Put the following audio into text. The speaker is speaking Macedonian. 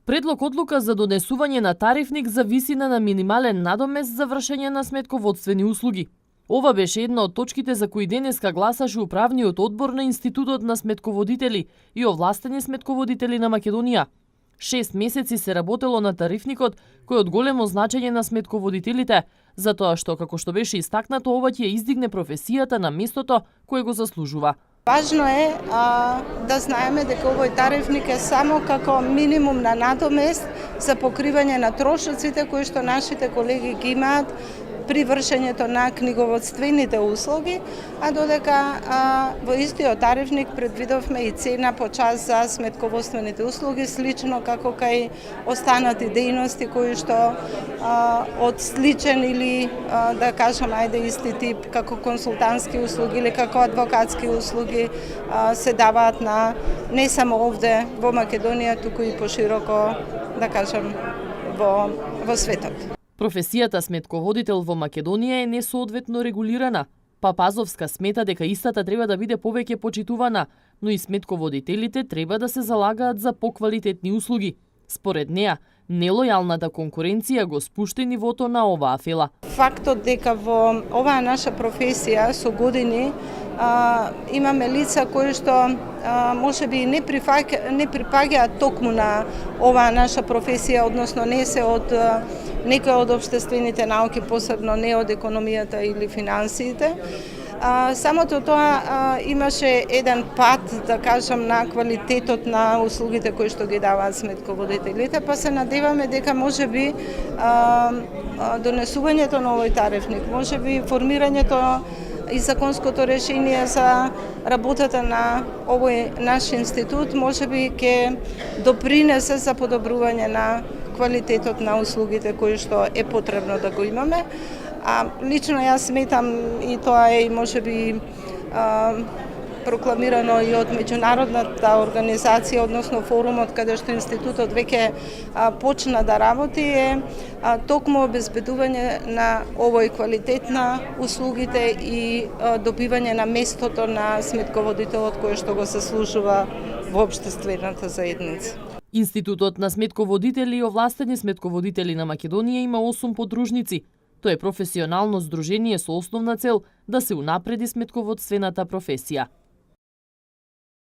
Предлог одлука за донесување на тарифник за висина на минимален надомест за вршење на сметководствени услуги. Ова беше една од точките за кои денеска гласаше управниот одбор на Институтот на сметководители и овластени сметководители на Македонија. 6 месеци се работело на тарифникот, кој од големо значење на сметководителите, затоа што, како што беше истакнато, ова ќе издигне професијата на местото кое го заслужува. Важно е да знаеме дека овој тарифник е само како минимум на надомест за покривање на трошоците кои што нашите колеги ги имаат при вршењето на книговодствените услуги, а додека во истиот тарифник предвидовме и цена по час за сметководствените услуги, слично како кај останати дејности кои што од сличен или да кажам исти тип како консултантски услуги или како адвокатски услуги се даваат на не само овде во Македонија, туку и пошироко, да кажам, во светот. Професијата сметководител во Македонија е несоодветно регулирана. Папазовска смета дека истата треба да биде повеќе почитувана, но и сметководителите треба да се залагаат за поквалитетни услуги. Според неа, нелојалната конкуренција го спушти нивото на оваа фела. Фактот дека во оваа наша професија со години имаме лица кои што можеби не припаѓаат токму на оваа наша професија, односно не се од некои од општествените науки, посебно не од економијата или финансиите. Самото тоа имаше еден пат, да кажам, на квалитетот на услугите кои што ги даваат сметководителите, па се надеваме дека можеби донесувањето на овој тарифник, можеби формирањето и законското решение за работата на овој наш институт можеби ќе допринесе за подобрување на квалитетот на услугите кои што е потребно да го имаме. Лично јас сметам, и тоа е можеби прокламирано и од меѓународната организација, односно форумот каде што институтот веќе почна да работи, е токму обезбедување на овој квалитет на услугите и добивање на местото на сметководителот кој што го заслужува во општествената заедница. Институтот на сметководители и овластени сметководители на Македонија има 8 подружници. Тоа е професионално здружение со основна цел да се унапреди сметководствената професија.